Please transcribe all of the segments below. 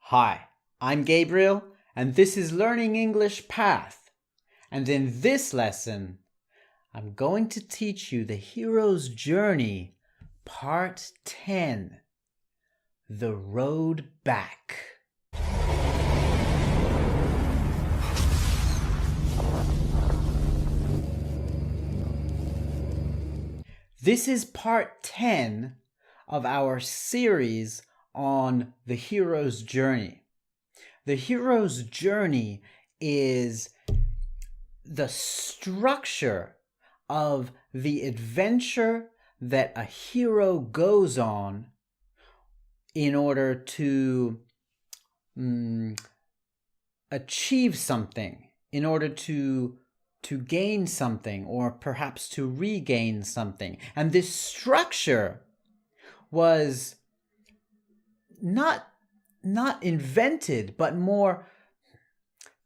Hi, I'm Gabriel, and this is Learning English Path. And in this lesson, I'm going to teach you the hero's journey, part 10, The Road Back. This is part 10 of our series on the hero's journey. The hero's journey is the structure of the adventure that a hero goes on in order to achieve something, in order to gain something, or perhaps to regain something. And this structure was not invented, but more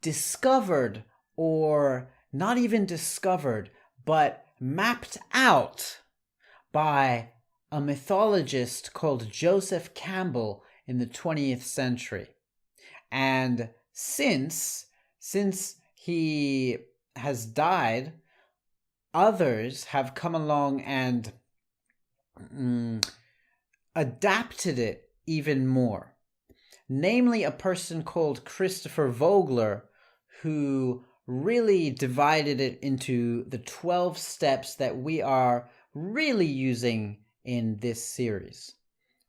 discovered, or not even discovered, but mapped out by a mythologist called Joseph Campbell in the 20th century. And since he has died, others have come along and adapted it even more. Namely, a person called Christopher Vogler, who really divided it into the 12 steps that we are really using in this series.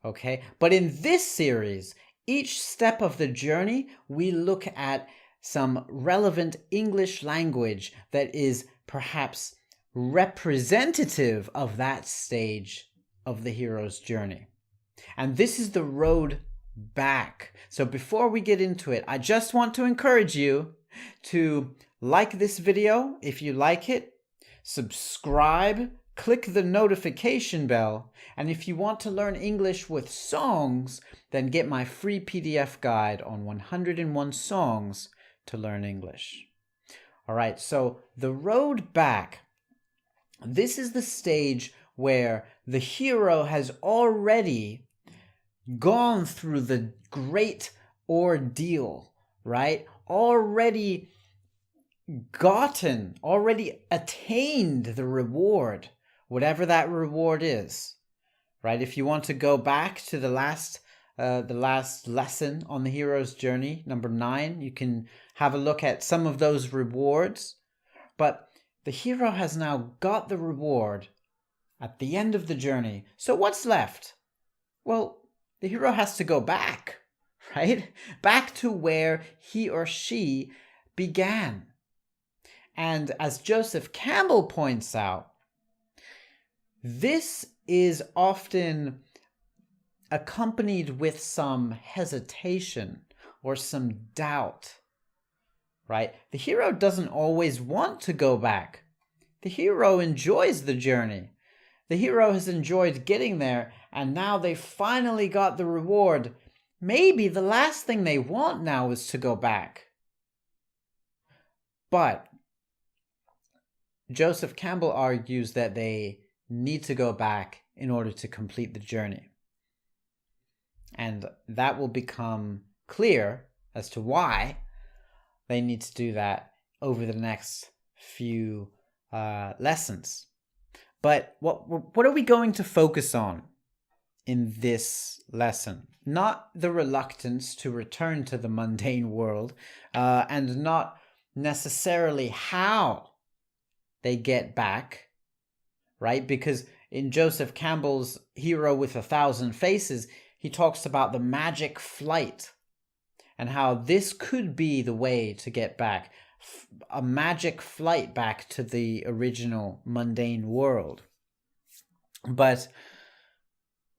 Okay? But in this series, each step of the journey, we look at some relevant English language that is perhaps representative of that stage of the hero's journey. And this is the road back. So before we get into it, I just want to encourage you to like this video if you like it, subscribe, click the notification bell, and if you want to learn English with songs, then get my free PDF guide on 101 songs to learn English. All right, so the road back. This is the stage where the hero has already gone through the great ordeal, right? Already attained the reward, whatever that reward is, right? If you want to go back to the last lesson on the hero's journey, number 9, you can have a look at some of those rewards. But the hero has now got the reward at the end of the journey. So what's left? Well, the hero has to go back, right? Back to where he or she began. And as Joseph Campbell points out, this is often accompanied with some hesitation or some doubt, right? The hero doesn't always want to go back. The hero enjoys the journey. The hero has enjoyed getting there, and now they finally got the reward. Maybe the last thing they want now is to go back. But Joseph Campbell argues that they need to go back in order to complete the journey. And that will become clear as to why they need to do that over the next few lessons. But what are we going to focus on in this lesson? Not the reluctance to return to the mundane world, and not necessarily how they get back, right? Because in Joseph Campbell's Hero with 1,000 Faces, he talks about the magic flight and how this could be the way to get back. A magic flight back to the original mundane world. But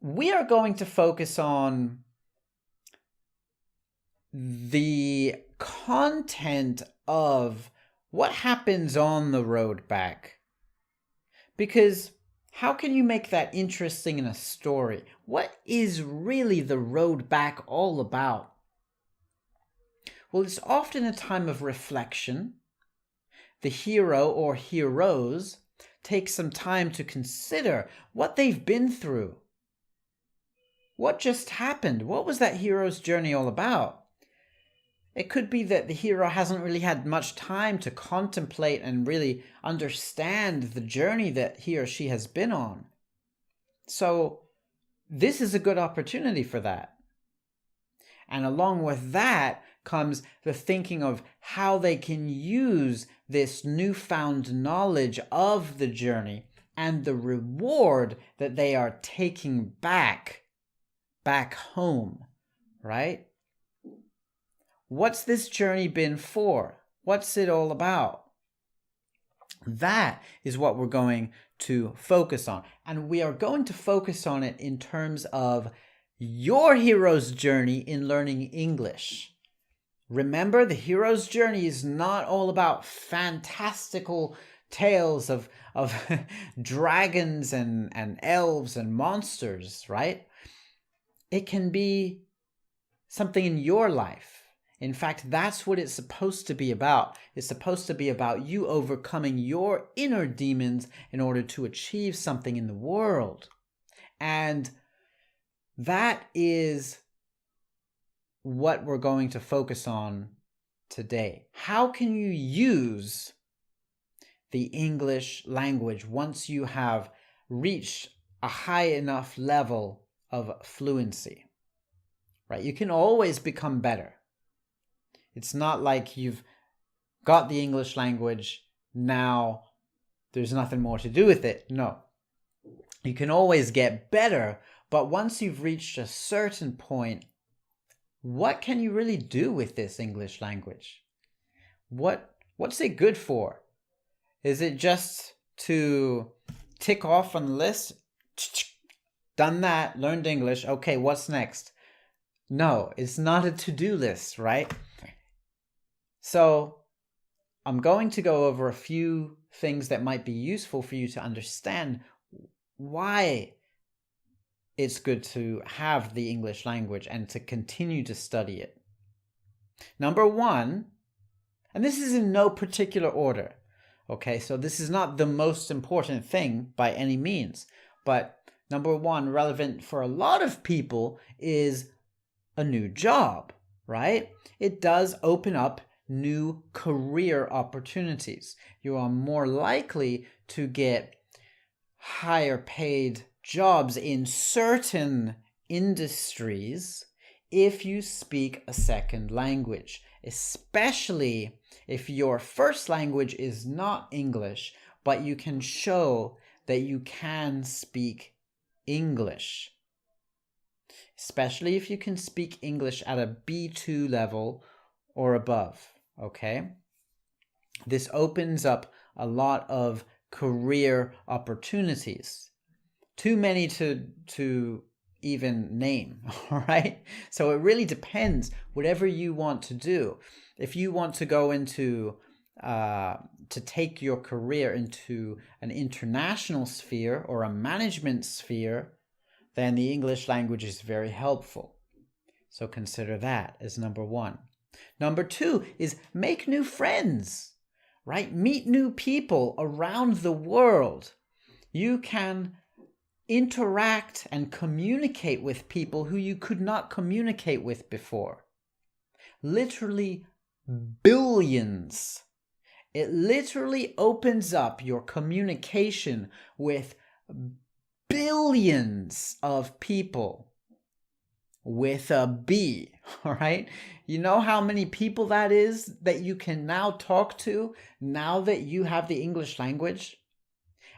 we are going to focus on the content of what happens on the road back. Because how can you make that interesting in a story? What is really the road back all about? Well, it's often a time of reflection. The hero or heroes take some time to consider what they've been through. What just happened? What was that hero's journey all about? It could be that the hero hasn't really had much time to contemplate and really understand the journey that he or she has been on. So this is a good opportunity for that. And along with that comes the thinking of how they can use this newfound knowledge of the journey and the reward that they are taking back home, right? What's this journey been for? What's it all about? That is what we're going to focus on. And we are going to focus on it in terms of your hero's journey in learning English. Remember, the hero's journey is not all about fantastical tales of dragons and elves and monsters, right? It can be something in your life. In fact, that's what it's supposed to be about. It's supposed to be about you overcoming your inner demons in order to achieve something in the world. And that is what we're going to focus on today. How can you use the English language once you have reached a high enough level of fluency? Right? You can always become better. It's not like you've got the English language, now there's nothing more to do with it. No. You can always get better, but once you've reached a certain point, what can you really do with this English language? What's it good for? Is it just to tick off on the list? Done that, learned English. Okay, what's next? No, it's not a to-do list, right? So I'm going to go over a few things that might be useful for you to understand why it's good to have the English language and to continue to study it. Number one, and this is in no particular order, okay? So this is not the most important thing by any means, but number one, relevant for a lot of people, is a new job, right? It does open up new career opportunities. You are more likely to get higher paid jobs in certain industries if you speak a second language, especially if your first language is not English, but you can show that you can speak English. Especially if you can speak English at a B2 level or above, okay? This opens up a lot of career opportunities. Too many to even name, all right? So it really depends, whatever you want to do. If you want to go into, to take your career into an international sphere or a management sphere, then the English language is very helpful. So consider that as number one. Number two is make new friends, right? Meet new people around the world. You can interact and communicate with people who you could not communicate with before. Literally billions. It literally opens up your communication with billions of people with a B, all right? You know how many people that is that you can now talk to now that you have the English language?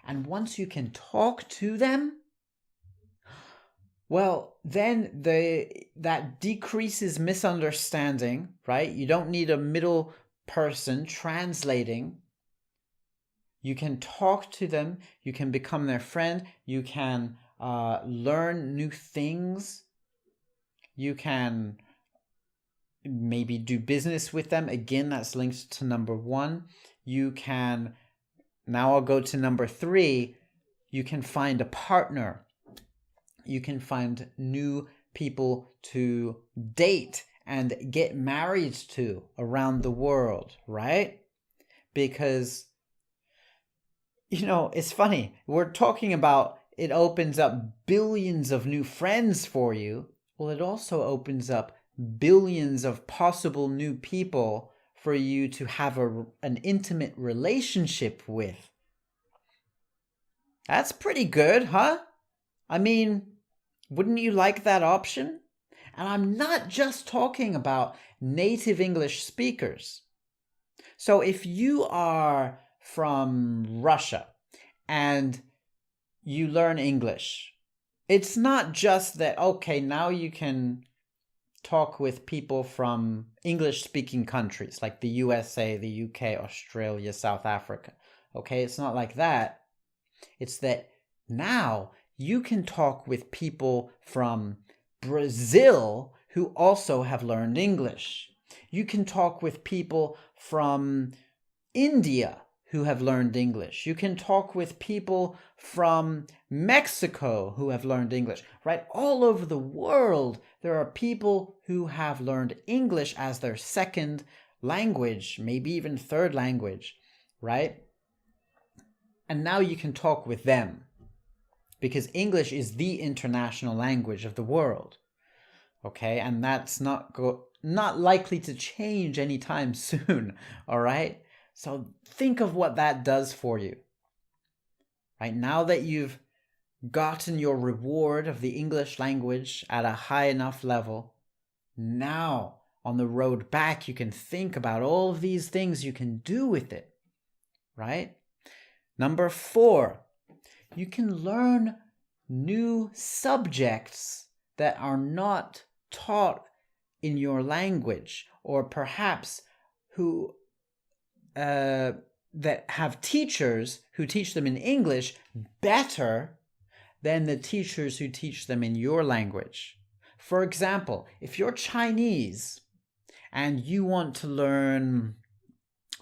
And once you can talk to them, well, then that decreases misunderstanding, right? You don't need a middle person translating. You can talk to them. You can become their friend. You can learn new things. You can maybe do business with them. Again, that's linked to number one. You can, now I'll go to number three. You can find a partner. You can find new people to date and get married to around the world, right? Because, you know, it's funny. We're talking about it opens up billions of new friends for you. Well, it also opens up billions of possible new people for you to have an intimate relationship with. That's pretty good, huh? I mean, wouldn't you like that option? And I'm not just talking about native English speakers. So if you are from Russia and you learn English, it's not just that, okay, now you can talk with people from English-speaking countries like the USA, the UK, Australia, South Africa. Okay, it's not like that. It's that now you can talk with people from Brazil who also have learned English. You can talk with people from India who have learned English. You can talk with people from Mexico who have learned English, right? All over the world, there are people who have learned English as their second language, maybe even third language, right? And now you can talk with them because English is the international language of the world, okay? And that's not likely to change anytime soon, all right? So think of what that does for you. Right now that you've gotten your reward of the English language at a high enough level, now on the road back, you can think about all of these things you can do with it, right? Number 4, you can learn new subjects that are not taught in your language, or perhaps that have teachers who teach them in English better than the teachers who teach them in your language. For example, if you're Chinese and you want to learn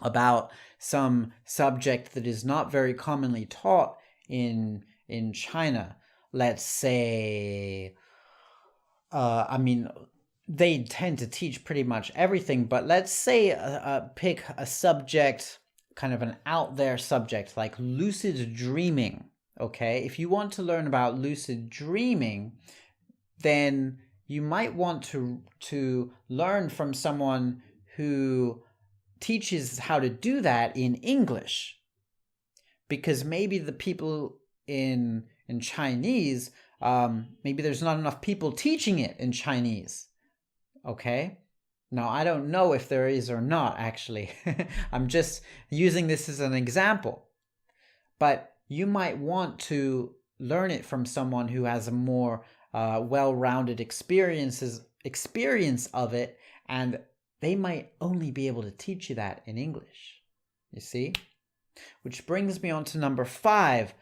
about some subject that is not very commonly taught in China, let's say, they tend to teach pretty much everything, but let's say pick a subject, kind of an out there subject like lucid dreaming, okay? If you want to learn about lucid dreaming, then you might want to learn from someone who teaches how to do that in English, because maybe the people in Chinese, maybe there's not enough people teaching it in Chinese. Okay? Now, I don't know if there is or not, actually. I'm just using this as an example. But you might want to learn it from someone who has a more well-rounded experience of it, and they might only be able to teach you that in English. You see? Which brings me on to number 5.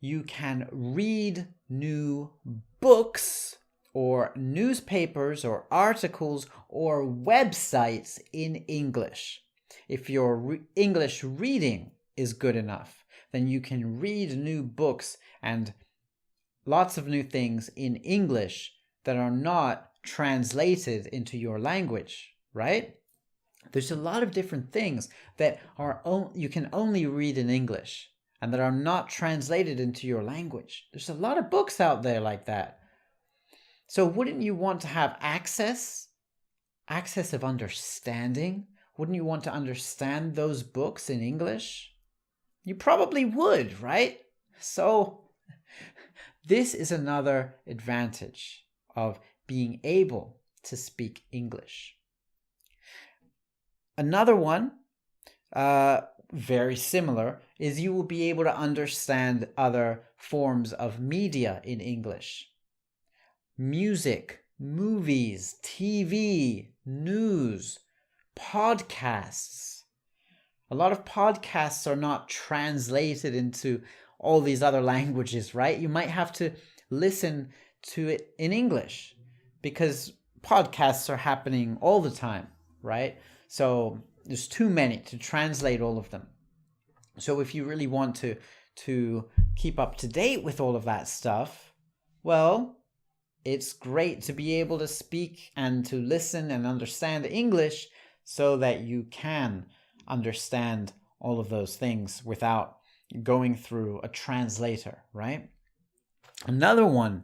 You can read new books or newspapers or articles or websites in English. If your English reading is good enough, then you can read new books and lots of new things in English that are not translated into your language, right? There's a lot of different things that you can only read in English and that are not translated into your language. There's a lot of books out there like that. So wouldn't you want to have access of understanding? Wouldn't you want to understand those books in English? You probably would, right? So this is another advantage of being able to speak English. Another one, very similar, is you will be able to understand other forms of media in English. Music, movies, TV, news, podcasts. A lot of podcasts are not translated into all these other languages, right? You might have to listen to it in English because podcasts are happening all the time, right? So there's too many to translate all of them. So if you really want to keep up to date with all of that stuff, well, it's great to be able to speak and to listen and understand English so that you can understand all of those things without going through a translator, right? Another one,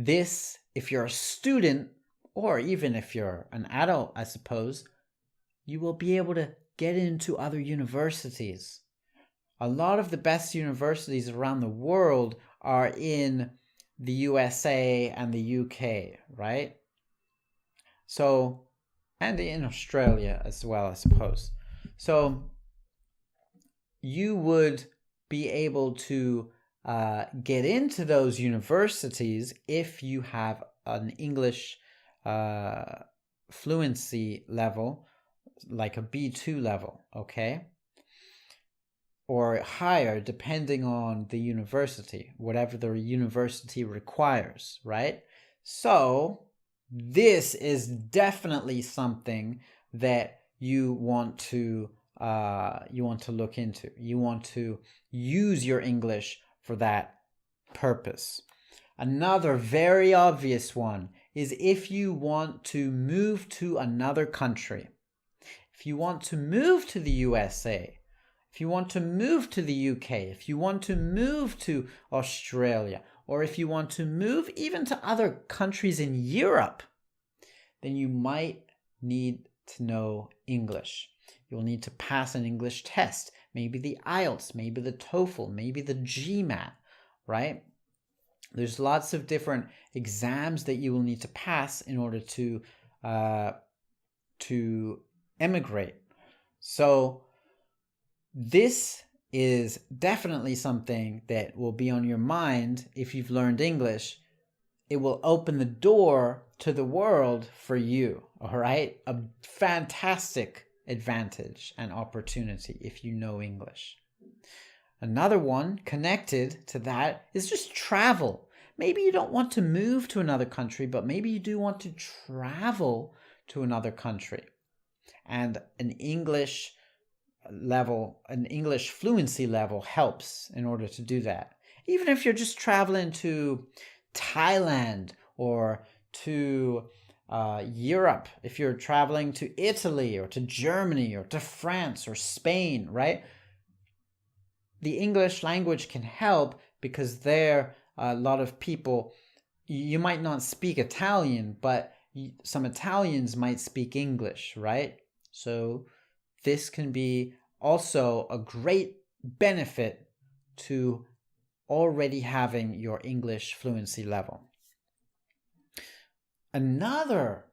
This, if you're a student, or even if you're an adult, I suppose, you will be able to get into other universities. A lot of the best universities around the world are in the USA and the UK, right? So, and in Australia as well, I suppose. So, you would be able to get into those universities if you have an English fluency level, like a B2 level, okay? Or higher, depending on the university, whatever the university requires, right? So this is definitely something that you want to look into. You want to use your English for that purpose. Another very obvious one is if you want to move to another country. If you want to move to the USA, if you want to move to the UK, if you want to move to Australia, or if you want to move even to other countries in Europe, then you might need to know English. You'll need to pass an English test, maybe the IELTS, maybe the TOEFL, maybe the GMAT, right? There's lots of different exams that you will need to pass in order to emigrate. So this is definitely something that will be on your mind if you've learned English. It will open the door to the world for you, all right? A fantastic advantage and opportunity if you know English. Another one connected to that is just travel. Maybe you don't want to move to another country, but maybe you do want to travel to another country. And an English fluency level helps in order to do that. Even if you're just traveling to Thailand or to Europe, if you're traveling to Italy or to Germany or to France or Spain, right? The English language can help because there a lot of people, you might not speak Italian, but some Italians might speak English, right? So this can be also a great benefit to already having your English fluency level. Another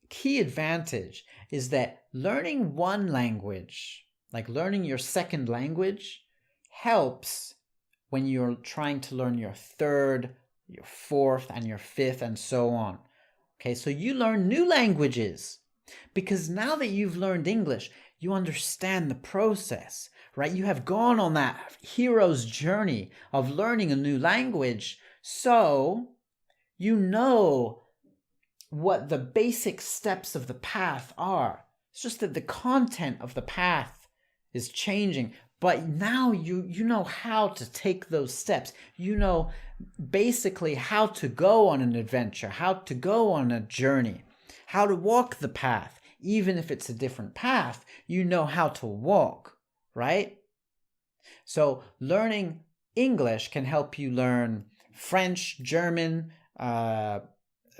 key advantage is that learning one language, like learning your second language, helps when you're trying to learn your third, your fourth, and your fifth, and so on. Okay, so you learn new languages because now that you've learned English, you understand the process, right? You have gone on that hero's journey of learning a new language, so you know what the basic steps of the path are. It's just that the content of the path is changing, but now you know how to take those steps. You know basically how to go on an adventure, how to go on a journey, how to walk the path. Even if it's a different path, you know how to walk, right? So learning English can help you learn French, German,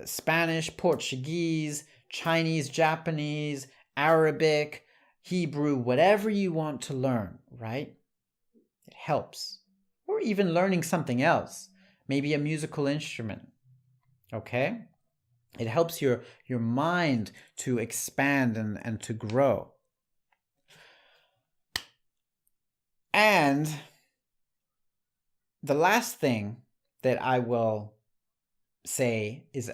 Spanish, Portuguese, Chinese, Japanese, Arabic, Hebrew, whatever you want to learn, right? It helps. Or even learning something else, maybe a musical instrument, okay? It helps your mind to expand and to grow. And the last thing that I will say is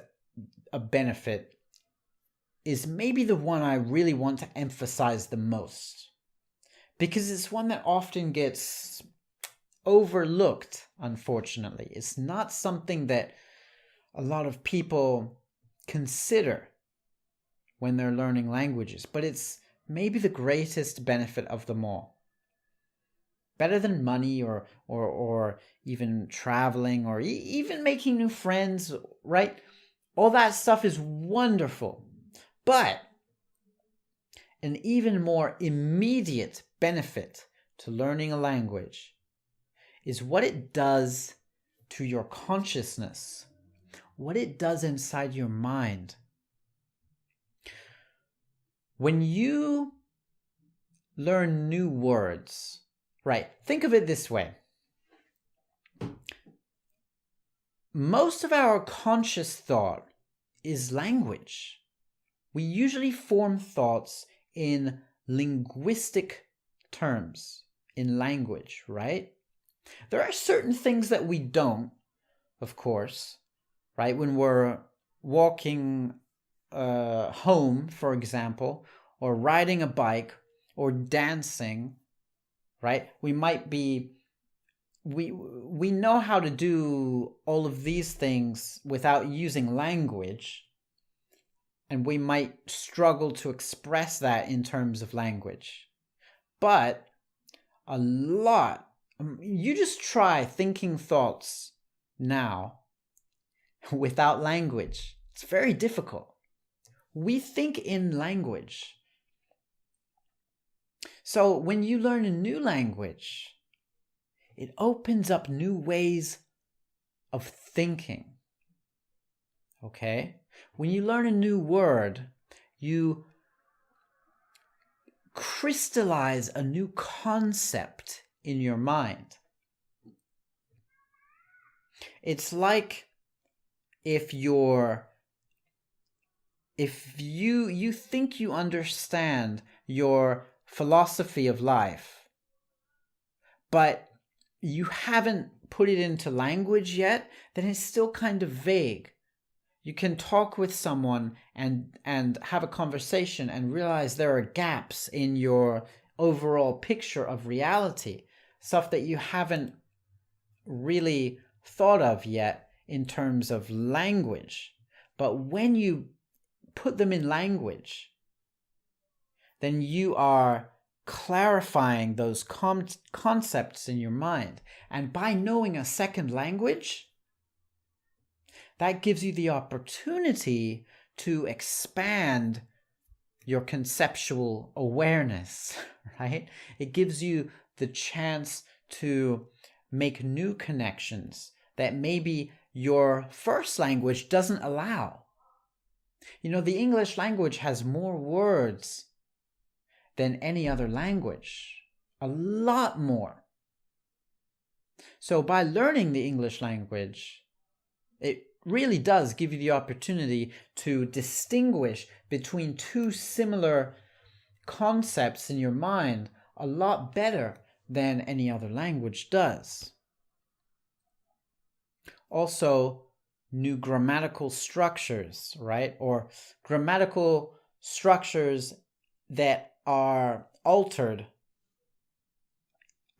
a benefit is maybe the one I really want to emphasize the most, because it's one that often gets overlooked, unfortunately. It's not something that a lot of people consider when they're learning languages, but it's maybe the greatest benefit of them all. Better than money or even traveling or even making new friends, right? All that stuff is wonderful. But an even more immediate benefit to learning a language is what it does to your consciousness, what it does inside your mind. When you learn new words, right? Think of it this way. Most of our conscious thought is language. We usually form thoughts in linguistic terms, in language, right? There are certain things that we don't, of course, right? When we're walking home, for example, or riding a bike or dancing, right? We know how to do all of these things without using language, and we might struggle to express that in terms of language. But you just try thinking thoughts now without language. It's very difficult. We think in language. So when you learn a new language, it opens up new ways of thinking. Okay? When you learn a new word, you crystallize a new concept in your mind. It's like if you think you understand your philosophy of life, but you haven't put it into language yet, then it's still kind of vague. You can talk with someone and have a conversation and realize there are gaps in your overall picture of reality, stuff that you haven't really thought of yet in terms of language. But when you put them in language, then you are clarifying those concepts in your mind. And by knowing a second language, that gives you the opportunity to expand your conceptual awareness, right? It gives you the chance to make new connections that maybe your first language doesn't allow. You know, the English language has more words than any other language. A lot more. So by learning the English language, it really does give you the opportunity to distinguish between two similar concepts in your mind a lot better than any other language does. Also, new grammatical structures, right? Or grammatical structures that are altered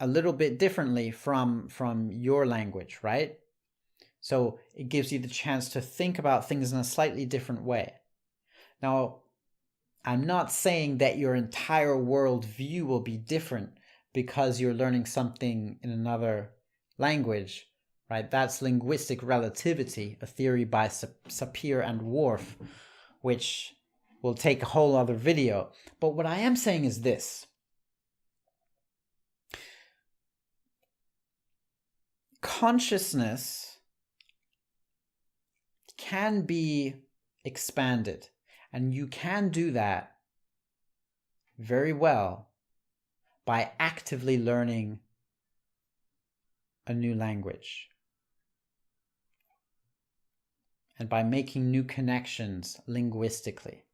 a little bit differently from your language, right? So it gives you the chance to think about things in a slightly different way. Now, I'm not saying that your entire worldview will be different because you're learning something in another language, right? That's linguistic relativity, a theory by Sapir and Whorf, which will take a whole other video. But what I am saying is this. Consciousness can be expanded, and you can do that very well by actively learning a new language and by making new connections linguistically.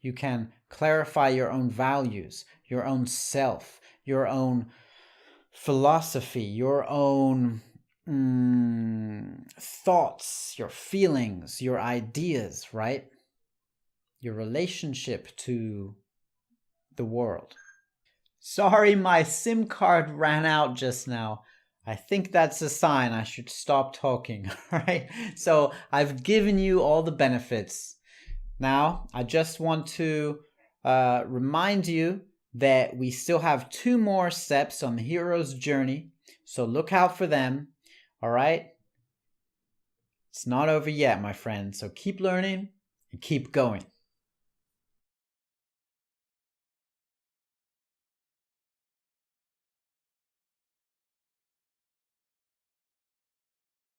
You can clarify your own values, your own self, your own philosophy, your own thoughts, your feelings, your ideas, right? Your relationship to the world. Sorry, my SIM card ran out just now. I think that's a sign I should stop talking, all right? So I've given you all the benefits. Now, I just want to remind you that we still have 2 more steps on the hero's journey, so look out for them, all right? It's not over yet, my friend, so keep learning and keep going.